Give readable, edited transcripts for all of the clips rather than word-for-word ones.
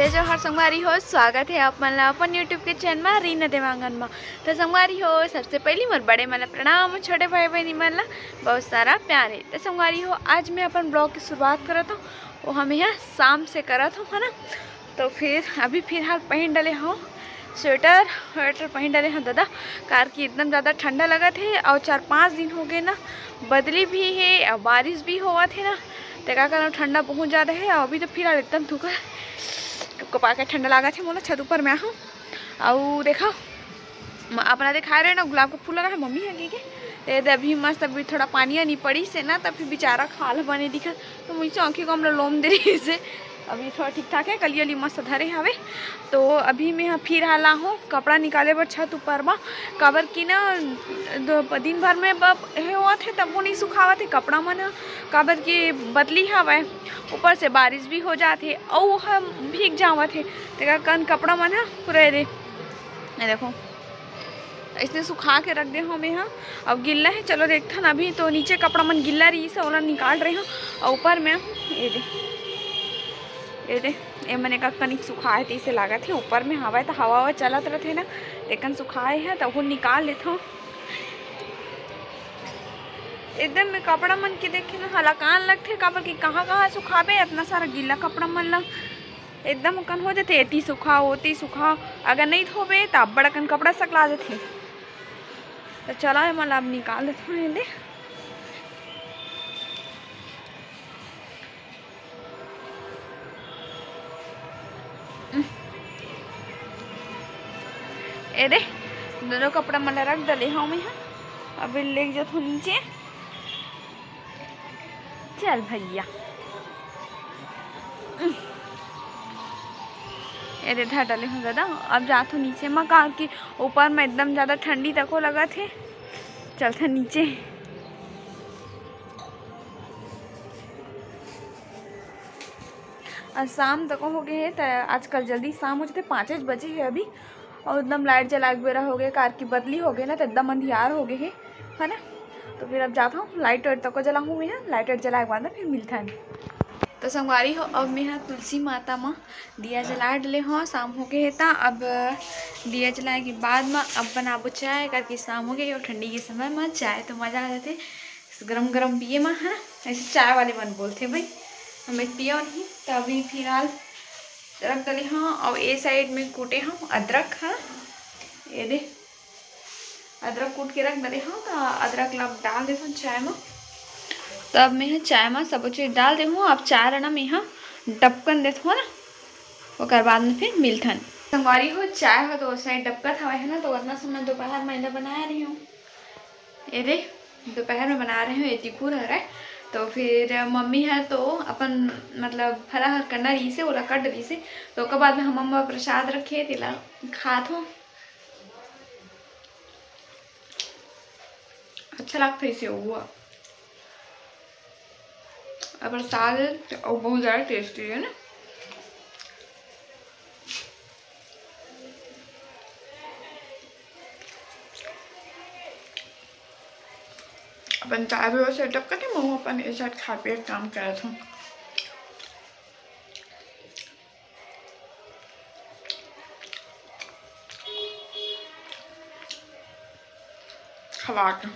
जय जवाहर संगवारी हो। स्वागत है आप मन ला अपन यूट्यूब के चैनल में रीना देवांगन में। तो संगवारी हो, सबसे पहली मोर बड़े मन प्रणाम, छोटे भाई बहनी मन ला बहुत सारा प्यार है। तो संगवारी हो, आज मैं अपन ब्लॉग की शुरुआत करत हूँ, वो हम यहाँ शाम से करत हूँ, है ना। तो फिर अभी फिलहाल पहन डले हूँ स्वेटर पहन डले हैं दादा, कार की एकदम ज़्यादा ठंडा लगा थे और 4-5 दिन हो गए ना, बदली भी है और बारिश भी हुआ थे ना, तो क्या करना, ठंडा बहुत ज़्यादा है। और अभी तो फिलहाल एकदम थूका कपा के ठंडा लगा थे, मोला छत ऊपर में आहूँ और देखा अपना दिखा रहे ना गुलाब का फूल लगा है मम्मी है के तो अभी मस्त, अभी थोड़ा पानी नहीं पड़ी से ना, तब फिर बेचारा खाल बने दिखा, तो मुझे आँखी को हम लोम दे रही से अभी थोड़ा ठीक ठाक है, कली अली मस्त धरे हवे। तो अभी मैं फिर हाला हूँ कपड़ा निकाले बर छत ऊपर में, काबर की ना दिन भर में हुआ थे तब वो नहीं सुखावा थे कपड़ा मन, काबर की बदली हवा, ऊपर से बारिश भी हो जाते और हम भीग जावा थे, तो कन कपड़ा मन है पूरा दे देखो इसने सुखा के रख दे हमें यहाँ। अब गिल्ला है, चलो देखता ना, अभी तो नीचे कपड़ा मन गिल्ला रही से ओला निकाल रहे हूँ और ऊपर में ये मैंने का कनिक सुखाए थे, इसे लगा थे ऊपर में हवा, तो हवा चलत रहते ना, लेकिन सुखाए हैं तो वो निकाल लेता हूँ। एकदम में कपड़ा मन के देखे ना हलाकान लगते, काबर कि कहाँ सुखाबे, इतना सारा गीला कपड़ा मन ला एकदम कन हो जाते, एती सुखाओ ओती सुखाओ, अगर नहीं धोबे तो अब बड़कन कपड़ा सकला जाते। तो चला है मतलब अब निकाल देता हूँ ये दे दोनों कपड़ा मतलब रख डले हाँ मैं यहाँ, अभी ले जाता हूँ नीचे। चल भैया ये दे धा डले हूँ दादा, अब जाता हूँ नीचे में, कहा कि ऊपर में एकदम ज़्यादा ठंडी तक हो लगा थे, चलते नीचे। और शाम तक हो गए है, तो आजकल जल्दी शाम हो जाते, 5 बजे है अभी, और एकदम लाइट जला के बेरा हो गए, कार की बदली हो गई ना, तो एकदम अंधियार हो गए है ना। तो फिर अब जाता हूँ लाइट वाइट तक को जला हूँ मैं यहाँ, लाइट वाइट जला के बाद फिर मिलता है। तो संगवारी हो, अब मैं यहाँ तुलसी माता में दिया जला डले हो, शाम हो गए है, तो अब दिया जलाए के बाद में अब बनाबो चाय, करके शाम हो गई और ठंडी के समय में चाय तो मज़ा आ जाते, गरम गरम पिए में, है ना। ऐसे चाय वाले मन बोलते भाई, हमें पियो नहीं। तो अभी फिलहाल रख डले हाँ, और ये साइड में कूटे हम अदरक, हाँ ये दे अदरक कूट के रख डले हाँ, तो अदरक ला डाल देता हूँ चाय में। तब मैं चाय में सब चीज़ डाल दे हूँ, अब चाय रहना मैं यहाँ डबकन देता हूँ ना, और बाद में फिर मिलथन। संगवारी हो चाय हो तो साइड डबकत हवा है ना, तो उतना समय दोपहर में बना रही हूँ, ये दे दोपहर में बना रही हूँ, ये तिकुर है। तो फिर मम्मी है तो अपन मतलब फलाहार करना रही से, ओला कट रही से, तो उसके बाद में हम मम्मा प्रसाद रखे तिला खात हो, अच्छा लगता है इसे हुआ प्रसाद और बहुत ज़्यादा टेस्टी है ना। अपन चाय भी सेटअप करके मम्मी अपन एक साथ खा पे काम कर था। खवा के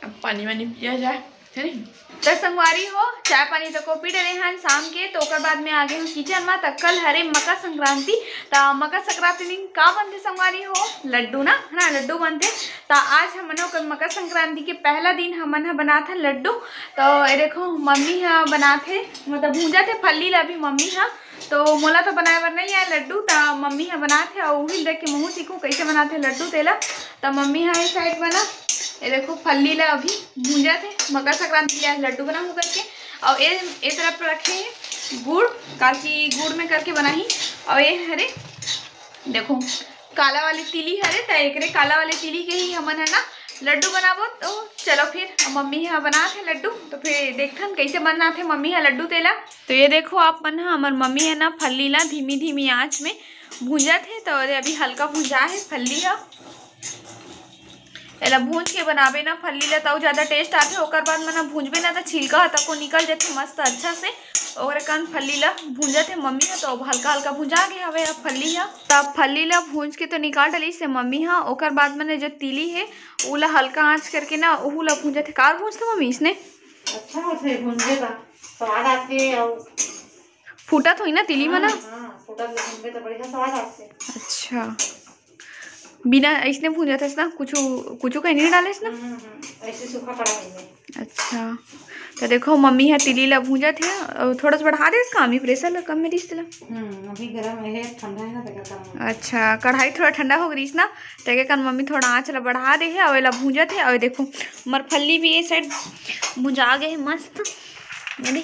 अब पानी वानी पिया जाए, है नहीं। तो संगवारी हो चाय पानी तो को पी डले हैं शाम के, तो ओकर बाद में आ गए हूँ किचन में। तो कल हरे मकर संक्रांति, तो मकर संक्रांति दिन का बनते संगवारी हो, लड्डू ना, है ना, लड्डू बनते। तो आज हम मकर संक्रांति के पहला दिन हमन बना था लड्डू। तो ये देखो मम्मी बना थे, मतलब भूंजा थे फल्ली ला भी मम्मी तो मोला तो बनाए बर नहीं आए लड्डू, तो मम्मी बना थे और वही देख के मुँह सीखूँ कैसे बनाते लड्डू तेला। तो मम्मी इस साइड बना, ये देखो फल्ली ला अभी भूंजा थे, मकर संक्रांति के लड्डू बना हो करके। और ये तरफ रखे हैं गुड़, काकी गुड़ में करके बनाई। और ये हरे देखो काला वाली तिली हरे, तो एक काला वाले तिली के ही हमन है ना लड्डू बनाबो। तो चलो फिर मम्मी यहाँ बना थे लड्डू, तो फिर देखथन कैसे बना थे मम्मी है लड्डू तेला। तो ये देखो आप मन हमार मम्मी है ना फल्ली ला धीमी धीमी आँच में भूंजा थे, तो अभी हल्का भूंजा है फल्ली है, एला भूंज के बनाबे ना फल्ली ला तो ज़्यादा टेस्ट आते। ओकर बाद में ना भूंजबे ना तो छिलका तक को निकल जाते मस्त अच्छा से, और कन फल्ली ला भूंजा थे मम्मी है, तो अब हल्का हल्का भुंजा गए हवे अब फल्ली है। तब फल्ली ला भूंज के तो निकाल डली से मम्मी है। ओकर बाद मैंने जो तिली है उला हल्का आंच करके ना ओहू ला भूंजा थे। कार भूंजते मम्मी इसने अच्छा होथे भूंजे का स्वाद आथे और फूटा तो ही ना तिली में ना। हां फूटा तो भूंजे तो बढ़िया स्वाद आथे। अच्छा बिना इसने भूंजा था ना, कुछ कुछ कहीं नहीं डाले इसने ऐसे सूखा कढ़ाई में। अच्छा तो देखो मम्मी है तिली ला भूंजा थे। थोड़ा सा बढ़ा दे इसका हमी प्रेशर ला कम मेरी इसला अभी गरम है ठंडा है ना तो अच्छा कढ़ाई थोड़ा ठंडा हो गई ना तो कन मम्मी थोड़ा आँच ला बढ़ा दे है और ला भूंजा थे। और देखो मरफली भी ये साइड भुंजा गए है मस्त। मेरी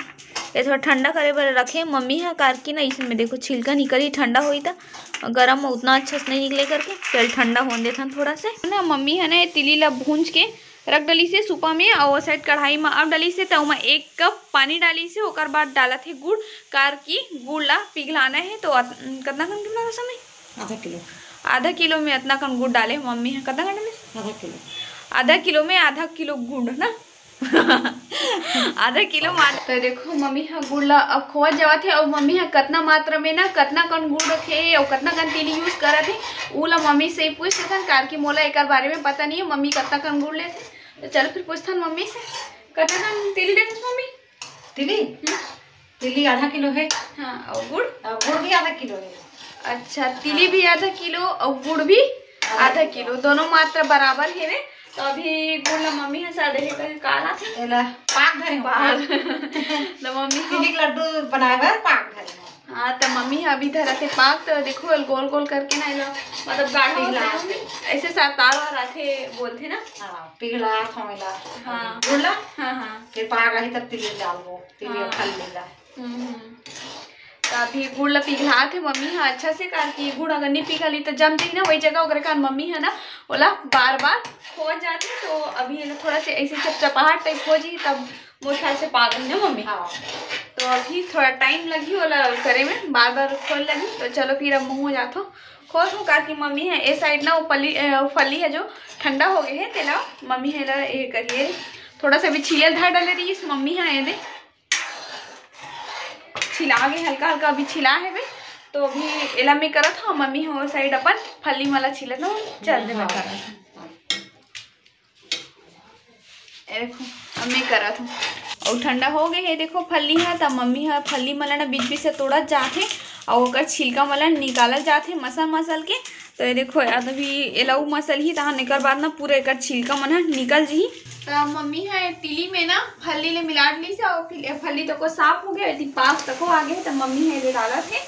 ये थोड़ा ठंडा करे पर रखे मम्मी है कार की ना, इसमें देखो छिलका निकली ठंडा हुई था गरम में उतना अच्छा से नहीं निकले करके चल ठंडा होने देता थोड़ा से ना। मम्मी है ना ये तिली ला भूंज के रख डली से सूपा में और साइड कढ़ाई में अब डली से तो मैं 1 कप पानी डाली से ओकर बाद डाला थे गुड़ कार की गुड़ ला पिघलाना है। तो कितना कन कितना था समय आधा किलो में इतना कन गुड़ डाले मम्मी है। कितना कन डाले आधा किलो में आधा किलो गुड़ ना आधा किलो मात्र। तो देखो मम्मी है गुड़ ला अब खोआ जावा थे और मम्मी है कितना मात्रा में ना कितना कन गुड़ रखे और कितना कन तिली यूज करा थे उला मम्मी से ही पूछ सकन कार की मोला एक बारे में पता नहीं है मम्मी कितना कन गुड़ ले थे। तो चलो फिर पूछता मम्मी से कितना कन तिली ले मम्मी। तिली आधा किलो है। हाँ और गुड़ भी आधा किलो है। अच्छा तिली भी आधा किलो और गुड़ भी आधा किलो दोनों मात्रा बराबर है। तो अभी गुड़ ला मम्मी है साढ़े काला थे एला पाक धरे बाहर तो मम्मी तिली के लड्डू बनावे पाक धरे। हाँ तो मम्मी है अभी धरा थे पाक। तो देखो गोल गोल करके ना इला मतलब गाढ़ा ऐसे सातार और आथे बोलते ना। हां पिघला थोइला हाँ गुड़ला हाँ फिर पाक आई तब तिली डालबो तिली फल लेला। तो अभी गुड़ ला पिघला थे मम्मी है अच्छा से कार की गुड़ अगर नहीं पिघली तो जमती ना वही जगह अगर कार मम्मी है ना बोला बार बार हो जाते। तो अभी है ना थोड़ा से ऐसे चपचपाहट टाइप हो जी तब वो ख्याल से पागल ना मम्मी। तो अभी थोड़ा टाइम लगी वाला करे में बार बार खोल लगी। तो चलो फिर अब मुँह हो जाता खोल हूँ कार की मम्मी है ए साइड ना वो फली है जो ठंडा हो गए है तेला मम्मी है ना ये करिए थोड़ा सा भी छियल धार डाले रही इस मम्मी है ये दे छिला गए हल्का हल्का अभी छिला है भाई। तो अभी एला में करा था मम्मी हो साइड अपन फली वाला छिला था चल दे करा था देखो अब मैं करा था और ठंडा हो गए है। देखो फली है तब मम्मी है फली मला ना बीच बीच से तोड़ा जाते और ओकर छिलका मला निकाला जाते मसल मसल के। तो ये देखो अभी एलाऊ मसल ही तहाँ निकल बाद ना पूरा एक छिलका मना निकल जी। तो मम्मी है तिली में ना फली ले मिला ली से और फिर फली तो को साफ हो गया यदि पाक तक आ गए तो मम्मी है ले डाला थे।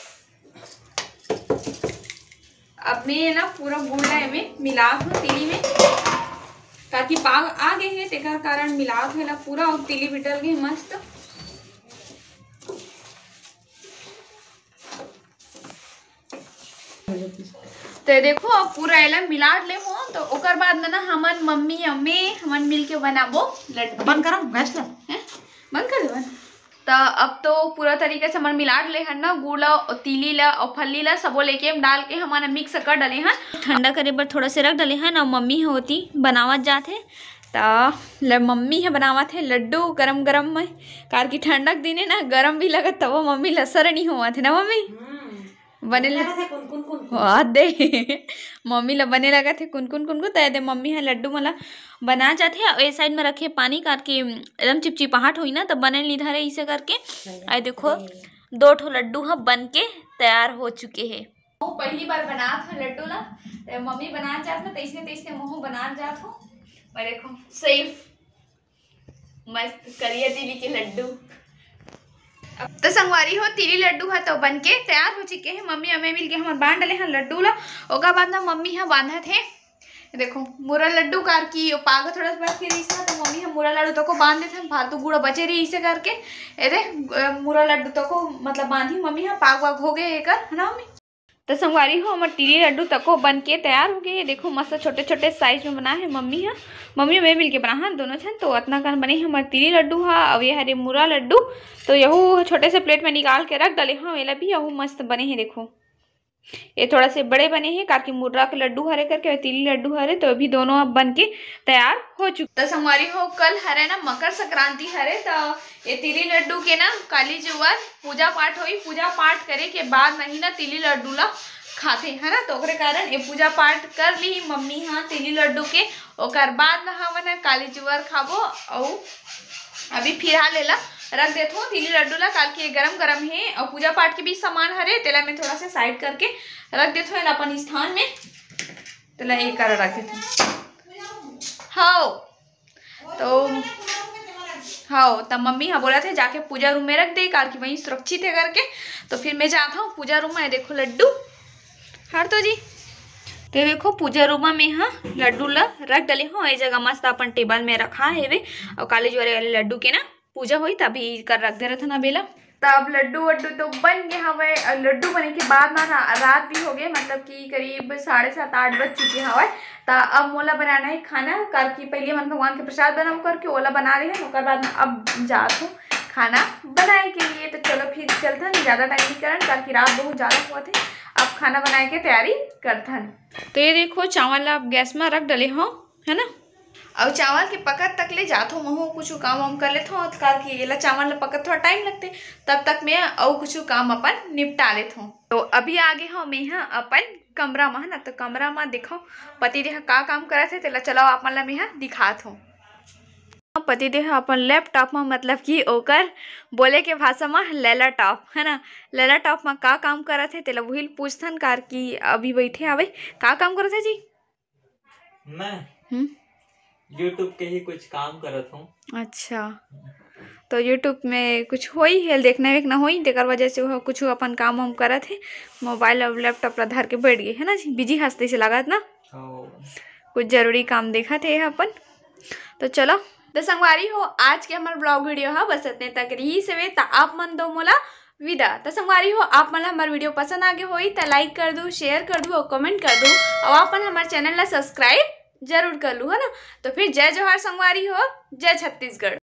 अब मैं ना पूरा गुड़ में मिला हूँ तिली में ताकि पाक आ गए है तेकर कारण मिला है ना पूरा और तिली भी डल गई मस्त। तो देखो अब पूरा एला मिला ले हो तो ओकर बाद में ना हमन मम्मी अम्मी हमन मिल के बनाबो लड्डू। बंद करो गैस ला बंद कर दे। तो अब तो पूरा तरीके से हमन मिला ले हन ना गुड़ ला तिली ला और फली ला सबो लेके डाल के हमारा मिक्स कर डाले हन ठंडा करे बर थोड़ा से रख डाले हन और मम्मी होती बनावत जाते। तो मम्मी है बनावत है लड्डू गरम गरम में कार की ठंडक दिने ना गरम भी लगत तब मम्मी लसर नहीं हुआ थे ना मम्मी बने दे मम्मी ला बने लगा थे कुन कुन तय दे मम्मी है लड्डू मला बना जाते ए साइड में रखे पानी कार के एकदम चिपचिपाहट हुई ना तब बने ली धरे इसे करके। आई देखो 2 ठो लड्डू है बन के तैयार हो चुके हैं। पहली बार बना था लड्डू ला मम्मी बना जात ना तैसने मोह बना जात हो और देखो सेफ मस्त करिया तिली के लड्डू। तो संगवारी हो तिली लड्डू है तो बन के तैयार हो चुके हैं। मम्मी हमें मिल के हम बांध डले हैं लड्डू ला ओका बाद ना मम्मी है बांधा थे देखो मुरा लड्डू कार की पाग थोड़ा सा फिर ऐसा तो मम्मी हम मुरा लड्डू तो को बांध देते फालतू गुड़ा बचे रही इसे करके अरे मुरा लड्डू तो को मतलब बांधी मम्मी है पाग वाग हो गए एक है ना मम्मी। तो संगवारी हो हमारे तिली लड्डू तको बन के तैयार हो गए। देखो मस्त छोटे छोटे साइज में बना है मम्मी है मम्मी में मिल के बना है दोनों छन। तो इतना कर बने हमारे तिली लड्डू है अब ये हरे मुरा लड्डू तो यहू छोटे से प्लेट में निकाल के रख डाले हाँ वेला भी यहू मस्त बने हैं देखो। ये थोड़ा से बड़े बने हैं काकि मुर्रा के लड्डू हरे करके और तिली लड्डू हरे, तो अभी दोनों अब बन के तैयार हो चुके। तो संगवारी हो कल हरे ना मकर संक्रांति हरे, तो ये तिली लड्डू के ना काली जुआर पूजा पाठ हुई। पूजा पाठ करे के बाद नहीं ना तिली लड्डू ला खाते है ना, तो ओकरे कारण ये पूजा पाठ कर ली मम्मी हाँ तिली लड्डू के। ओकर बाद नहावन है काली जुआर खाबो और अभी फिर लेला रख देता हूँ तिली लड्डू ला। काल के गरम गरम है और पूजा पाठ के भी सामान हरे, तेला में थोड़ा सा साइड करके रख देता हूँ अपन स्थान में। तेला एक कर रख देता हूँ। हाँ तो मम्मी हाँ बोला थे जाके पूजा रूम में रख दे काल की वहीं सुरक्षित है करके। तो फिर मैं जाता हूँ पूजा रूम में। देखो लड्डू हर तो जी, तो देखो पूजा रूम में हाँ लड्डू ला रख डले हो ये जगह मस्त अपन टेबल में रखा है वे। और काले ज्वारे वाले लड्डू के ना पूजा हुई तभी कर रख दे रहा था ना बेला। तब लड्डू वड्डू तो बन गए हवे। लड्डू बने के बाद ना रात भी हो गए, मतलब कि करीब 7:30-8 बज चुके हवे। तो अब मोला बनाना है खाना करके पहले मन भगवान के प्रसाद बनाऊ करके ओला बना रहे हैं। ओकर बाद अब जात हूँ खाना बनाए के लिए। तो चलो फिर चलते हैं, ज़्यादा टाइम नहीं करन क्योंकि रात बहुत ज़्यादा हुआ थे। अब खाना बनाए के तैयारी करथन। तो ये देखो चावल अब गैस में रख डले हो है ना। अब चावल के पकत तक ले जात हो महू कुछ काम वाम कर लेता हूँ कि ये चावल ला पकत थोड़ा टाइम लगते, तब तक मैं और कुछ काम अपन निपटा लेता हूँ। तो अभी आगे हो मैं हाँ अपन कमरा में है ना। तो कमरा में देखो पति देह का काम करे थे, तेला चलाओ अपन ला मैं हाँ दिखात हूँ। पति देह अपन लैपटॉप में, मतलब कि ओकर बोले के भाषा में लैला टॉप है ना। लैला टॉप में का काम करे थे तेला वही पूछथन कार की अभी बैठे आवे। का काम करे थे जी? मैं YouTube के ही कुछ काम करत हूँ। अच्छा, तो YouTube में कुछ होई है देखना वेखना होई, तेकर वजह से वो कुछ अपन काम वाम करत है। मोबाइल और लैपटॉप ला धर के बैठ गए है ना जी, बिजी हंसते से लागत ना। कुछ जरूरी काम देखा थे अपन। तो चलो तो संगवारी हो आज के हमारे ब्लॉग वीडियो है बस इतने तक रही से। तो आप मन दो मोला विदा। तो संगवारी हो आप मन हमारे वीडियो पसंद आगे होई तो लाइक कर दो, शेयर कर दो और कमेंट कर दो। और आप हमारे चैनल ला सब्सक्राइब जरूर कर लू है ना। तो फिर जय जोहार संगवारी हो, जय छत्तीसगढ़।